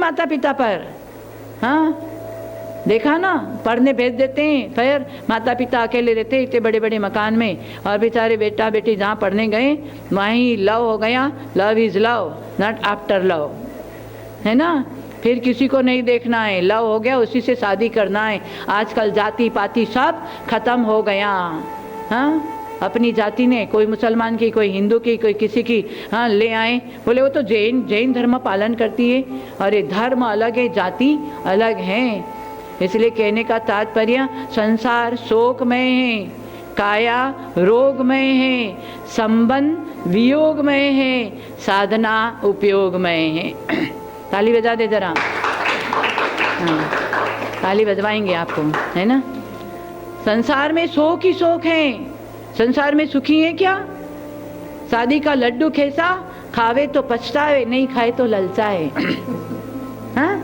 माता पिता पर। हाँ, देखा ना, पढ़ने भेज देते हैं, फिर माता पिता अकेले रहते इतने बड़े बड़े मकान में, और बेचारे बेटा बेटी जहाँ पढ़ने गए वहीं लव हो गया। Love is love, not after love, है ना। फिर किसी को नहीं देखना है, लव हो गया उसी से शादी करना है। आजकल जाति पाति सब खत्म हो गया। हाँ, अपनी जाति ने, कोई मुसलमान की, कोई हिंदू की, कोई किसी की, हाँ ले आए, बोले वो तो जैन धर्म पालन करती है। और ये धर्म अलग है, जाति अलग है। इसलिए कहने का तात्पर्य, संसार शोकमय है, काया रोगमय है, संबंध वियोगमय है, साधना उपयोगमय है। ताली बजा दे जरा। हाँ, ताली बजवाएंगे आपको, है ना। संसार में शोक ही शोक है। संसार में सुखी है क्या? शादी का लड्डू कैसा, खावे तो पछतावे, नहीं खाए तो ललचाए। हाँ,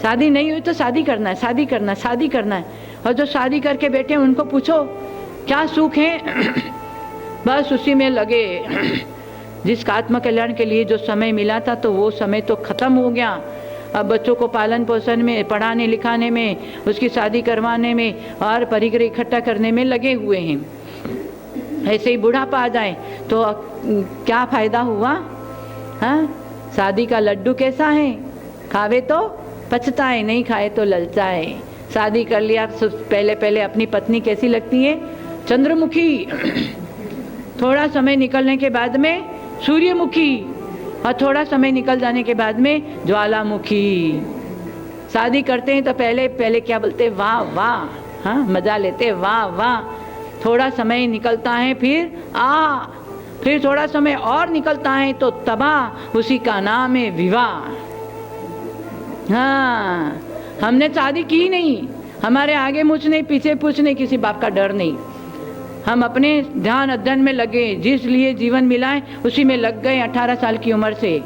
शादी नहीं हुई तो शादी करना है, शादी करना है, शादी करना है। और जो शादी करके बैठे हैं उनको पूछो क्या सुख है, बस उसी में लगे। जिसका आत्म कल्याण के लिए जो समय मिला था तो वो समय तो खत्म हो गया। अब बच्चों को पालन पोषण में, पढ़ाने लिखाने में, उसकी शादी करवाने में और परिग्रह इकट्ठा करने में लगे हुए हैं। ऐसे ही बुढ़ापा आ जाए तो क्या फायदा हुआ? हाँ, शादी का लड्डू कैसा है, खावे तो पछताए, नहीं खाए तो ललचाए। शादी कर लिया, पहले पहले अपनी पत्नी कैसी लगती है? चंद्रमुखी। थोड़ा समय निकलने के बाद में सूर्यमुखी, और थोड़ा समय निकल जाने के बाद में ज्वालामुखी। शादी करते हैं तो पहले पहले क्या बोलते, वाह वाह, हाँ मजा लेते, वाह वाह। थोड़ा समय निकलता है फिर थोड़ा समय और निकलता है तो तबाह, उसी का नाम है विवाह। हाँ, हमने शादी की नहीं, हमारे आगे मुझ नहीं, पीछे पूछ नहीं, किसी बाप का डर नहीं। हम अपने ध्यान अध्ययन में लगे, जिस लिए जीवन मिला है उसी में लग गए 18 साल की उम्र से।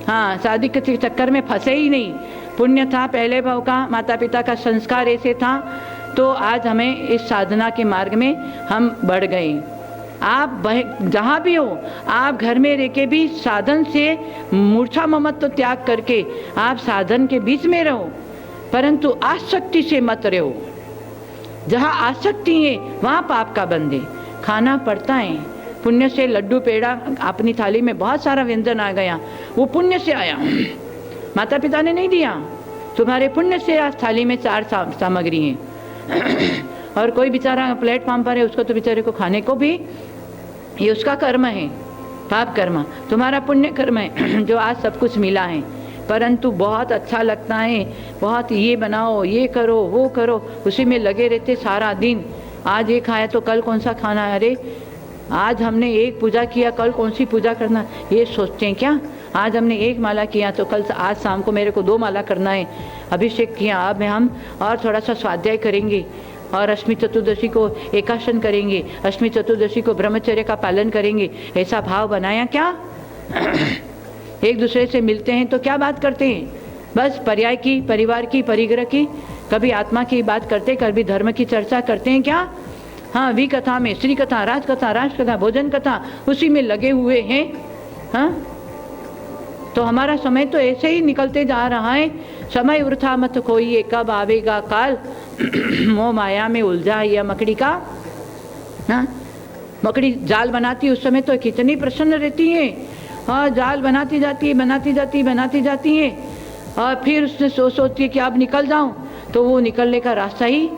हाँ, शादी के चक्कर में फंसे ही नहीं। पुण्य था पहले भाव का, माता पिता का संस्कार ऐसे था, तो आज हमें इस साधना के मार्ग में हम बढ़ गए। आप जहाँ भी हो, आप घर में रह के भी साधन से मूर्छा ममत्व त्याग करके आप साधन के बीच में रहो, परंतु आसक्ति से मत रहो। जहाँ आसक्ति है वहाँ पाप का बंधे खाना पड़ता है। पुण्य से लड्डू पेड़ा अपनी थाली में बहुत सारा व्यंजन आ गया, वो पुण्य से आया, माता पिता ने नहीं दिया। तुम्हारे पुण्य से आज थाली में 4 सामग्री हैं। और कोई बेचारा प्लेटफॉर्म पर है, उसको तो बेचारे को खाने को भी, ये उसका कर्म है, पाप कर्म। तुम्हारा पुण्य कर्म है जो आज सब कुछ मिला है। परंतु बहुत अच्छा लगता है, बहुत ये बनाओ, ये करो, वो करो, उसी में लगे रहते सारा दिन। आज ये खाया तो कल कौन सा खाना है, अरे आज हमने एक पूजा किया, कल कौन सी पूजा करना, ये सोचते हैं क्या? आज हमने 1 माला किया तो कल आज शाम को मेरे को 2 माला करना है। अभिषेक किया, अब हम और थोड़ा सा स्वाध्याय करेंगे, और अष्टमी चतुर्दशी को एकाशन करेंगे, अष्टमी चतुर्दशी को ब्रह्मचर्य का पालन करेंगे। ऐसा भाव बनाया क्या? एक दूसरे से मिलते हैं तो क्या बात करते हैं? बस पर्याय की, परिवार की, परिग्रह की, कभी आत्मा की बात करते, कभी धर्म की चर्चा करते हैं क्या? हाँ, वी कथा में श्री कथा, राजकथा, राष्ट्रकथा, भोजन कथा, उसी में लगे हुए हैं। हाँ, तो हमारा समय तो ऐसे ही निकलते जा रहा है। समय वृथा मत खोइए, कब आवेगा काल, मोह माया में उलझा यह मकड़ी का। हाँ, मकड़ी जाल बनाती उस समय तो कितनी प्रसन्न रहती है, और जाल बनाती जाती है, और फिर उसने सोचती है कि अब निकल जाऊं, तो वो निकलने का रास्ता ही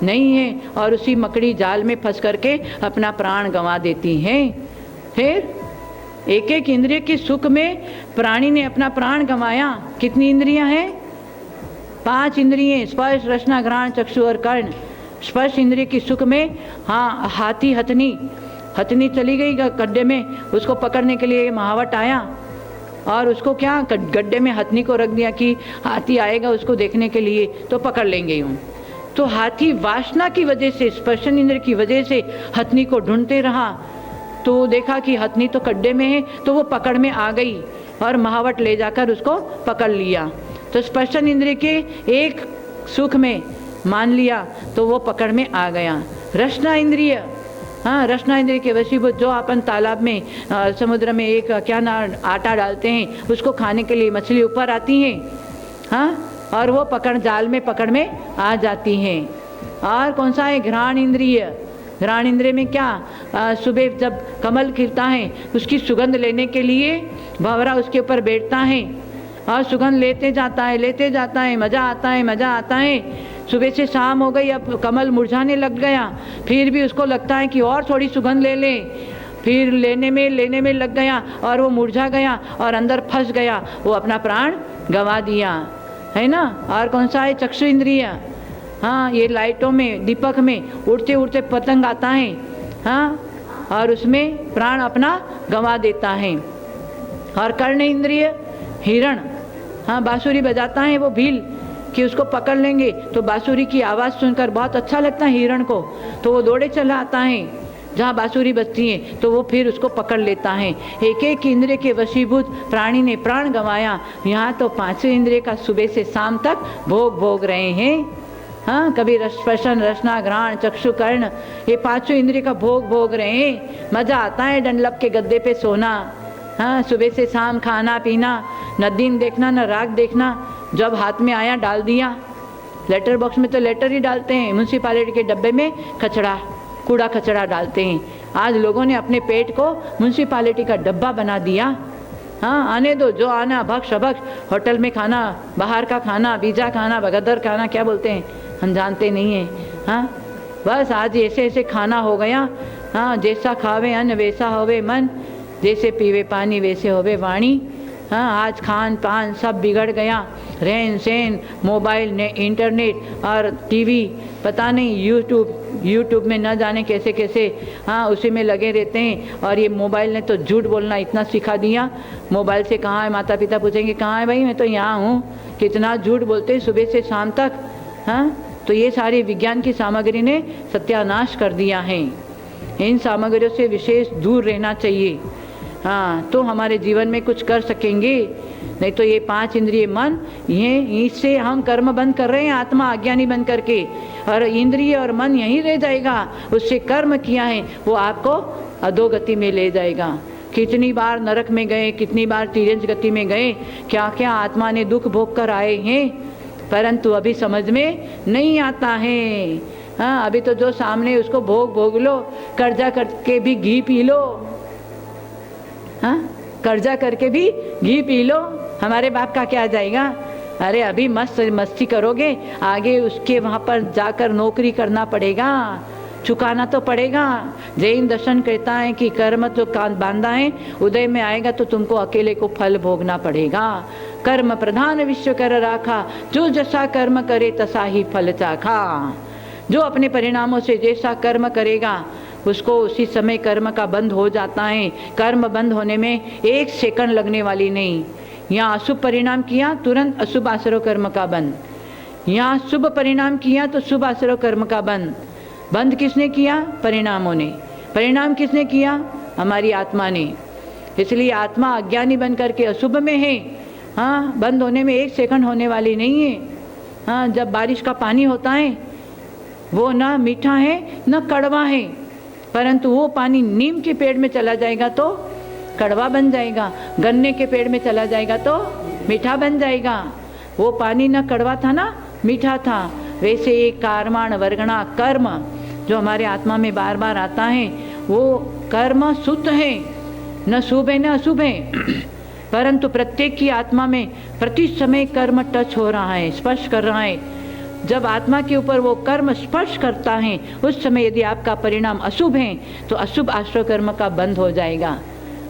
नहीं है, और उसी मकड़ी जाल में फंस करके अपना प्राण गंवा देती हैं। फिर एक एक इंद्रिय के सुख में प्राणी ने अपना प्राण गंवाया। कितनी इंद्रियां हैं? 5 इंद्रियां, स्पर्श, रसना, घ्राण, चक्षु और कर्ण। स्पर्श इंद्रिय की सुख में, हाँ, हाथी हथनी चली गई गड्ढे में, उसको पकड़ने के लिए महावट आया, और उसको क्या गड्ढे में हथनी को रख दिया कि हाथी आएगा उसको देखने के लिए तो पकड़ लेंगे यूँ। तो हाथी वासना की वजह से, स्पर्शन इंद्र की वजह से हथनी को ढूंढते रहा, तो देखा कि हथनी तो गड्ढे में है, तो वो पकड़ में आ गई और महावट ले जाकर उसको पकड़ लिया। तो स्पर्शन इंद्र के एक सुख में मान लिया तो वो पकड़ में आ गया। रसना इंद्रिय, हाँ, रसना इंद्रिय के वशीभूत, जो अपन तालाब में समुद्र में एक क्या ना आटा डालते हैं, उसको खाने के लिए मछली ऊपर आती हैं, हाँ, और वो जाल में पकड़ में आ जाती हैं। और कौन सा है? घ्राण इंद्रिय। घ्राण इंद्रिय में क्या, सुबह जब कमल खिलता है उसकी सुगंध लेने के लिए भंवरा उसके ऊपर बैठता है और सुगंध लेते जाता है, मज़ा आता है। सुबह से शाम हो गई, अब कमल मुरझाने लग गया, फिर भी उसको लगता है कि और थोड़ी सुगंध ले लें, फिर लेने में लग गया और वो मुरझा गया और अंदर फंस गया, वो अपना प्राण गंवा दिया, है ना। और कौन सा है? चक्षु इंद्रिय। हाँ, ये लाइटों में, दीपक में उड़ते उड़ते पतंग आता है, हाँ, और उसमें प्राण अपना गंवा देता है। और कर्ण इंद्रिय, हिरण, हाँ, बांसुरी बजाता है वो भील कि उसको पकड़ लेंगे, तो बांसुरी की आवाज़ सुनकर बहुत अच्छा लगता है हिरण को, तो वो दौड़े चला आता है जहाँ बांसुरी बजती है, तो वो फिर उसको पकड़ लेता है। एक एक इंद्रिय के वशीभूत प्राणी ने प्राण गंवाया। यहाँ तो पांचों इंद्रिय का सुबह से शाम तक भोग रहे हैं। हाँ, कभी स्पर्शन, रसना, घ्राण, चक्षु, कर्ण, ये पांचों इंद्रिय का भोग रहे हैं। मज़ा आता है डंडलप के गद्दे पे सोना, हाँ, सुबह से शाम खाना पीना, न दिन देखना न रात देखना, जब हाथ में आया डाल दिया। लेटर बॉक्स में तो लेटर ही डालते हैं, म्यूनसिपालिटी के डब्बे में कूड़ा कचरा डालते हैं। आज लोगों ने अपने पेट को म्यूनसिपालिटी का डब्बा बना दिया। हाँ, आने दो, जो आना, भक्ष अभक्ष, होटल में खाना, बाहर का खाना, पिज्जा खाना, बगदर खाना, क्या बोलते हैं हम जानते नहीं हैं। हाँ, बस आज ऐसे खाना हो गया। हाँ, जैसा खावे अन्न वैसा होवे मन, जैसे पीवे पानी वैसे होवे वाणी। हाँ, आज खान पान सब बिगड़ गया, रहन सहन, मोबाइल ने, इंटरनेट और टीवी, पता नहीं यूट्यूब में न जाने कैसे, हाँ, उसी में लगे रहते हैं। और ये मोबाइल ने तो झूठ बोलना इतना सिखा दिया। मोबाइल से कहाँ है, माता पिता पूछेंगे कहाँ है भाई, मैं तो यहाँ हूँ, कितना झूठ बोलते हैं सुबह से शाम तक। हाँ, तो ये सारी विज्ञान की सामग्री ने सत्यानाश कर दिया है। इन सामग्रियों से विशेष दूर रहना चाहिए। हाँ, तो हमारे जीवन में कुछ कर सकेंगे। नहीं तो ये पांच इंद्रिय मन, ये इससे हम कर्म बंद कर रहे हैं, आत्मा अज्ञानी बन करके, और इंद्रिय और मन यहीं रह जाएगा। उससे कर्म किया है वो आपको अधोगति में ले जाएगा। कितनी बार नरक में गए, कितनी बार तिर्यंच गति में गए, क्या क्या आत्मा ने दुख भोग कर आए हैं, परंतु अभी समझ में नहीं आता है। हाँ, अभी तो जो सामने उसको भोग लो, कर्जा करके भी घी पी लो। हाँ, कर्जा करके भी घी पी लो, हमारे बाप का क्या जाएगा। अरे अभी मस्ती करोगे, आगे उसके वहाँ पर जाकर नौकरी करना पड़ेगा, चुकाना तो पड़ेगा। जैन दर्शन कहता है कि कर्म तो बांधा है, उदय में आएगा तो तुमको अकेले को फल भोगना पड़ेगा। कर्म प्रधान विश्व कर राखा, जो जैसा कर्म करे तसा ही फल चाखा। जो अपने परिणामों से जैसा कर्म करेगा उसको उसी समय कर्म का बंद हो जाता है। कर्म बंद होने में 1 सेकंड लगने वाली नहीं। यहाँ अशुभ परिणाम किया, तुरंत अशुभ आश्रय कर्म का बंद। यहाँ शुभ परिणाम किया तो शुभ आश्रय कर्म का बंद। बंद किसने किया? परिणामों ने। परिणाम किसने किया? हमारी आत्मा ने। इसलिए आत्मा अज्ञानी बन करके अशुभ में है। हाँ, बंद होने में 1 सेकंड होने वाली नहीं है। हाँ, जब बारिश का पानी होता है वो ना मीठा है न कड़वा है, परंतु वो पानी नीम के पेड़ में चला जाएगा तो कड़वा बन जाएगा, गन्ने के पेड़ में चला जाएगा तो मीठा बन जाएगा। वो पानी न कड़वा था ना मीठा था। वैसे एक कर्माण वर्गणा कर्म जो हमारे आत्मा में बार बार आता है, वो कर्म शुद्ध है, न शुभ है न अशुभ है, परंतु प्रत्येक की आत्मा में प्रति समय कर्म टच हो रहा है, स्पर्श कर रहा है। जब आत्मा के ऊपर वो कर्म स्पर्श करता है उस समय यदि आपका परिणाम अशुभ है तो अशुभ आश्रय कर्म का बंद हो जाएगा,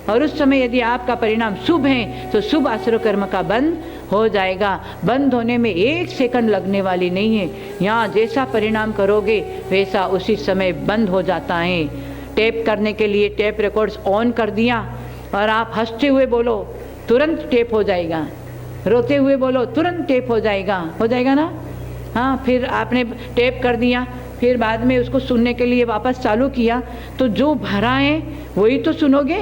और उस समय यदि आपका परिणाम शुभ है तो शुभ आश्रय कर्म का बंद हो जाएगा। बंद होने में 1 सेकंड लगने वाली नहीं है। यहाँ जैसा परिणाम करोगे वैसा उसी समय बंद हो जाता है। टेप करने के लिए टेप रिकॉर्ड्स ऑन कर दिया और आप हंसते हुए बोलो तुरंत टेप हो जाएगा, रोते हुए बोलो तुरंत टेप हो जाएगा ना। हाँ, फिर आपने टेप कर दिया, फिर बाद में उसको सुनने के लिए वापस चालू किया तो जो भरा है वही तो सुनोगे।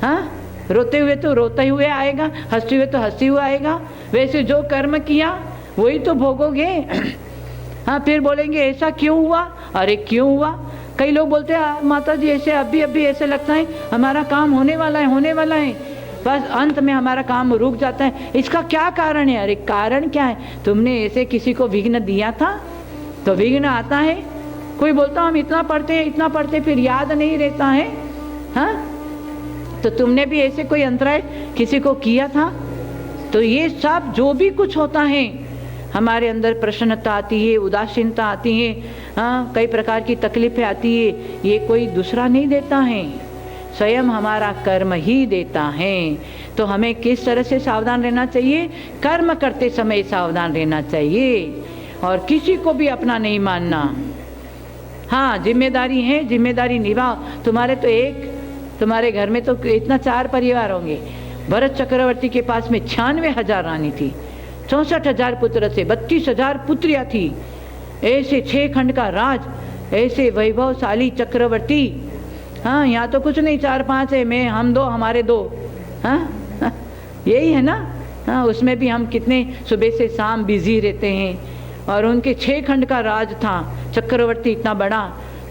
हाँ, रोते हुए तो रोते हुए आएगा, हंसते हुए तो हंसते हुए आएगा। वैसे जो कर्म किया वही तो भोगोगे। हाँ, फिर बोलेंगे ऐसा क्यों हुआ, अरे क्यों हुआ, कई लोग बोलते हैं माता जी ऐसे अभी ऐसे लगता है हमारा काम होने वाला है, बस अंत में हमारा काम रुक जाता है। इसका क्या कारण है? अरे कारण क्या है? तुमने ऐसे किसी को विघ्न दिया था तो विघ्न आता है। कोई बोलता हम इतना पढ़ते फिर याद नहीं रहता है। हाँ, तो तुमने भी ऐसे कोई अंतराय किसी को किया था? तो ये सब जो भी कुछ होता है, हमारे अंदर प्रसन्नता आती है, उदासीनता आती है, हाँ, कई प्रकार की तकलीफें आती है, ये कोई दूसरा नहीं देता है, स्वयं हमारा कर्म ही देता है। तो हमें किस तरह से सावधान रहना चाहिए? कर्म करते समय सावधान रहना चाहिए और किसी को भी अपना नहीं मानना। हाँ, जिम्मेदारी है, जिम्मेदारी निभाओ। तुम्हारे घर में तो इतना 4 परिवार होंगे। भरत चक्रवर्ती के पास में 96,000 रानी थी, 64,000 पुत्र थे, 32,000 पुत्रियाँ थी। ऐसे 6 खंड का राज, ऐसे वैभवशाली चक्रवर्ती। हाँ, यहाँ तो कुछ नहीं, 4-5 है, मैं, हम 2, हमारे 2। हाँ, यही है ना। हाँ, उसमें भी हम कितने सुबह से शाम बिजी रहते हैं। और उनके 6 खंड का राज था, चक्रवर्ती इतना बड़ा,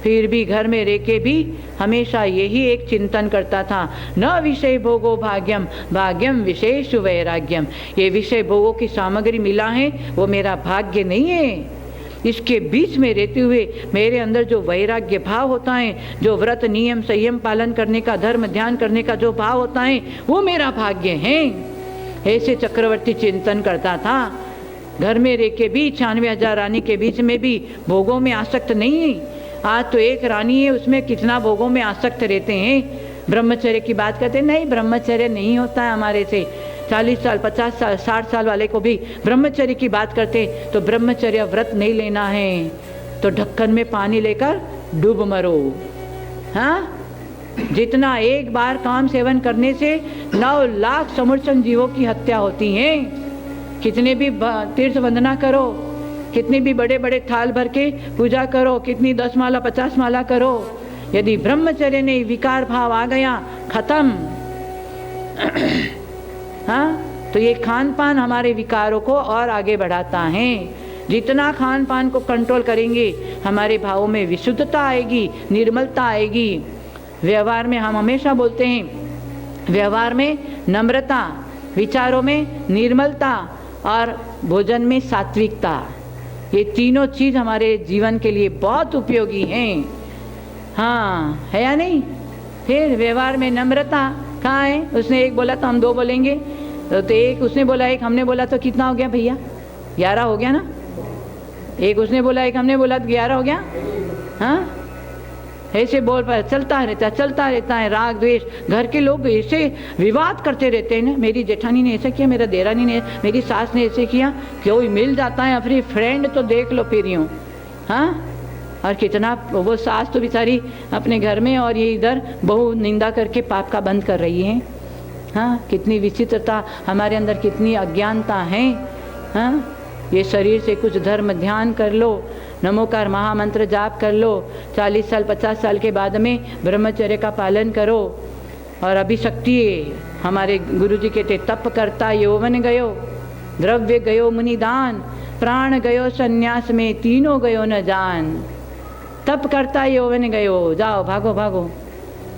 फिर भी घर में रह के भी हमेशा यही एक चिंतन करता था, न विषय भोगो भाग्यम, भाग्यम विशेष वैराग्यम। ये विषय भोगों की सामग्री मिला है वो मेरा भाग्य नहीं है। इसके बीच में रहते हुए मेरे अंदर जो वैराग्य भाव होता है, जो व्रत नियम संयम पालन करने का, धर्म ध्यान करने का जो भाव होता है, वो मेरा भाग्य है। ऐसे चक्रवर्ती चिंतन करता था। घर में रह के भी 96,000 रानी के बीच में भी भोगों में आसक्त नहीं है। आज तो एक रानी है, उसमें कितना भोगों में आसक्त रहते हैं। ब्रह्मचर्य की बात करते, नहीं ब्रह्मचर्य नहीं होता है हमारे से। 40 साल 50 साल 60 साल वाले को भी ब्रह्मचर्य की बात करते, तो ब्रह्मचर्य व्रत नहीं लेना है तो ढक्कन में पानी लेकर डूब मरो। हाँ, जितना एक बार काम सेवन करने से 9 लाख समूर्छन जीवों की हत्या होती है। कितने भी तीर्थ वंदना करो, कितने भी बड़े बड़े थाल भर के पूजा करो, कितनी 10 माला 50 माला करो, यदि ब्रह्मचर्य नहीं, विकार भाव आ गया, खत्म। हाँ, तो ये खान पान हमारे विकारों को और आगे बढ़ाता है। जितना खान पान को कंट्रोल करेंगे हमारे भावों में विशुद्धता आएगी, निर्मलता आएगी। व्यवहार में हम हमेशा बोलते हैं, व्यवहार में नम्रता, विचारों में निर्मलता और भोजन में सात्विकता, ये तीनों चीज़ हमारे जीवन के लिए बहुत उपयोगी हैं। हाँ, है या नहीं? फिर व्यवहार में नम्रता कहाँ है? उसने एक बोला तो हम 2 बोलेंगे, तो एक उसने बोला, एक हमने बोला, तो कितना हो गया भैया? 11 हो गया ना। एक उसने बोला, एक हमने बोला, तो 11 हो गया। हाँ, ऐसे बोल पाए चलता रहता है। राग द्वेष, घर के लोग ऐसे विवाद करते रहते हैं ना, मेरी जेठानी ने ऐसा किया, मेरा देरानी ने, मेरी सास ने ऐसे किया। कोई मिल जाता है अपनी फ्रेंड तो देख लो फिर यूँ। हाँ, और कितना वो सास तो बेचारी अपने घर में और ये इधर बहु निंदा करके पाप का बंद कर रही है। हाँ, कितनी विचित्रता हमारे अंदर, कितनी अज्ञानता है। हाँ, ये शरीर से कुछ धर्म ध्यान कर लो, नमोकार महामंत्र जाप कर लो, 40 साल 50 साल के बाद में ब्रह्मचर्य का पालन करो। और अभी शक्ति हमारे गुरुजी कहते, तप करता यौवन गयो, द्रव्य गयो मुनिदान, प्राण गयो संन्यास में, तीनों गयो न जान। तप करता यौवन गयो, जाओ भागो भागो।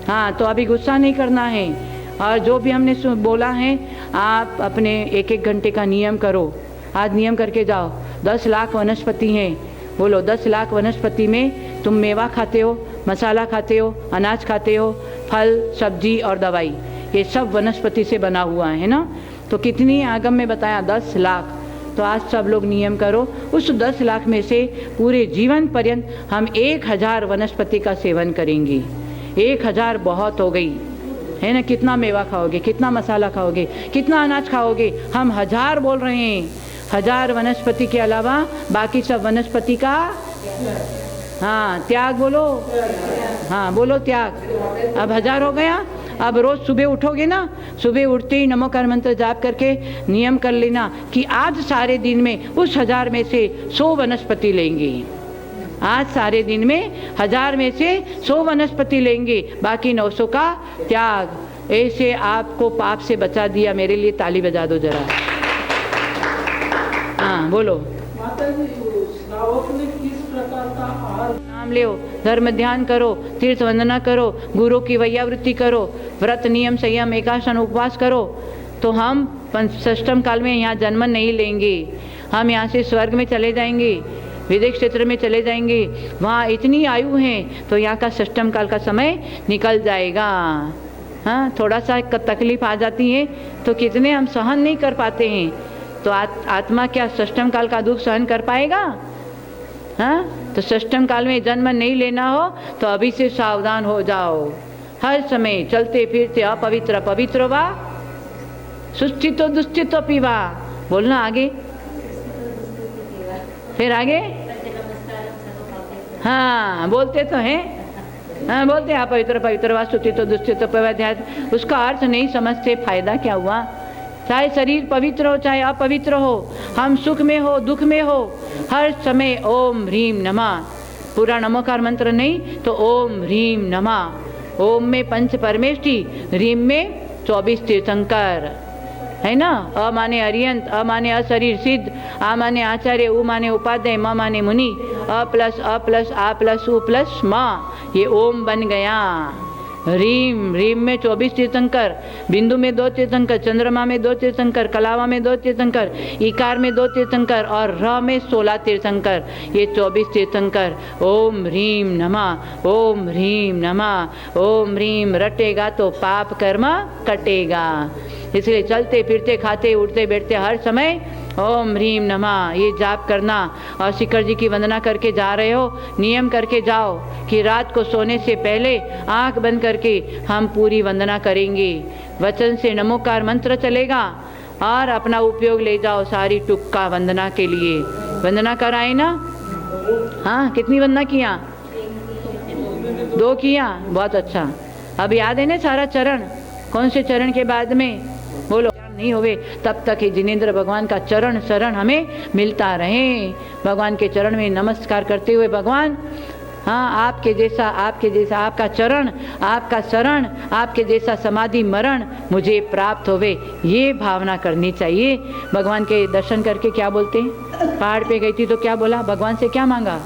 हाँ, तो अभी गुस्सा नहीं करना है। और जो भी हमने बोला है, आप अपने 1-1 घंटे का नियम करो। आज नियम करके जाओ। 10 लाख वनस्पति हैं, बोलो 10 लाख वनस्पति में तुम मेवा खाते हो, मसाला खाते हो, अनाज खाते हो, फल सब्जी और दवाई, ये सब वनस्पति से बना हुआ है ना। तो कितनी आगम में बताया? 10 लाख। तो आज सब लोग नियम करो, उस 10 लाख में से पूरे जीवन पर्यंत हम 1000 वनस्पति का सेवन करेंगे। 1000 बहुत हो गई है ना। कितना मेवा खाओगे, कितना मसाला खाओगे, कितना अनाज खाओगे? हम 1000 बोल रहे हैं। 1000 वनस्पति के अलावा बाकी सब वनस्पति का हाँ त्याग बोलो। हाँ बोलो त्याग। अब 1000 हो गया। अब रोज़ सुबह उठोगे ना, सुबह उठते ही नमोकार मंत्र जाप करके नियम कर लेना कि आज सारे दिन में उस 1000 में से 100 वनस्पति लेंगे। आज सारे दिन में 1000 में से 100 वनस्पति लेंगे, बाकी 900 का त्याग। ऐसे आपको पाप से बचा दिया। मेरे लिए ताली बजा दो जरा। हाँ बोलो। माता जी श्रावक ने किस प्रकार का आहार नाम लो, धर्म ध्यान करो, तीर्थ वंदना करो, गुरु की वैयावृत्ति करो, व्रत नियम संयम एकासन उपवास करो, तो हम षष्टम काल में यहाँ जन्म नहीं लेंगे। हम यहाँ से स्वर्ग में चले जाएंगे, विदेश क्षेत्र में चले जाएंगे, वहाँ इतनी आयु है तो यहाँ का षष्टम काल का समय निकल जाएगा। हाँ, थोड़ा सा तकलीफ आ जाती है तो कितने हम सहन नहीं कर पाते हैं, तो आत्मा क्या षष्टम काल का दुख सहन कर पाएगा? हाँ, तो षष्टम काल में जन्म नहीं लेना हो तो अभी से सावधान हो जाओ। हर समय चलते फिरते अपवित्र पवित्र वा, सुस्थितो दुस्थितो पीवा। बोलना आगे, फिर आगे। हाँ, बोलते तो हैं, हाँ बोलते हैं अपवित्र पवित्र वा, सुस्थितो दुस्थितो पीवा। उसका अर्थ नहीं समझते, फायदा क्या हुआ? चाहे शरीर पवित्र हो चाहे अपवित्र हो, हम सुख में हो दुख में हो, हर समय ओम ह्रीम नमः, पूरा नमोकार मंत्र नहीं तो ओम ह्रीम नमः। ओम में पंच परमेष्टि, ह्रीम में 24 तीर्थंकर, है ना। अ माने अरियंत, अ माने अशरीर सिद्ध, आ माने आचार्य, उ माने उपाध्याय, म माने मुनि, अ प्लस आ प्लस उ प्लस म, ये ओम बन गया। रीम, रीम में 24 तीर्थंकर, बिंदु में 2 तीर्थंकर, चंद्रमा में 2 तीर्थंकर, कलावा में 2 तीर्थंकर, इकार में 2 तीर्थंकर और र में 16 तीर्थंकर, ये 24 तीर्थंकर। ओम ह्रीम नमः, ओम ह्रीम नमः, ओम ह्रीम रटेगा तो पाप कर्म कटेगा। इसलिए चलते फिरते खाते उठते बैठते हर समय ओम ह्रीम नमः ये जाप करना। और शिखर जी की वंदना करके जा रहे हो, नियम करके जाओ कि रात को सोने से पहले आंख बंद करके हम पूरी वंदना करेंगे। वचन से नमोकार मंत्र चलेगा और अपना उपयोग ले जाओ सारी टुक्का वंदना के लिए। वंदना कराए ना? हाँ, कितनी वंदना किया? 2 किया, बहुत अच्छा। अब याद है ना सारा चरण? कौन से चरण के बाद में? बोलो। नहीं होवे तब तक ही जिनेंद्र भगवान का चरण शरण हमें मिलता रहे। भगवान के चरण में नमस्कार करते हुए, भगवान हाँ आपके जैसा आपका चरण, आपका शरण, आपके जैसा समाधि मरण मुझे प्राप्त होवे, ये भावना करनी चाहिए। भगवान के दर्शन करके क्या बोलते हैं? पहाड़ पे गई थी तो क्या बोला? भगवान से क्या मांगा?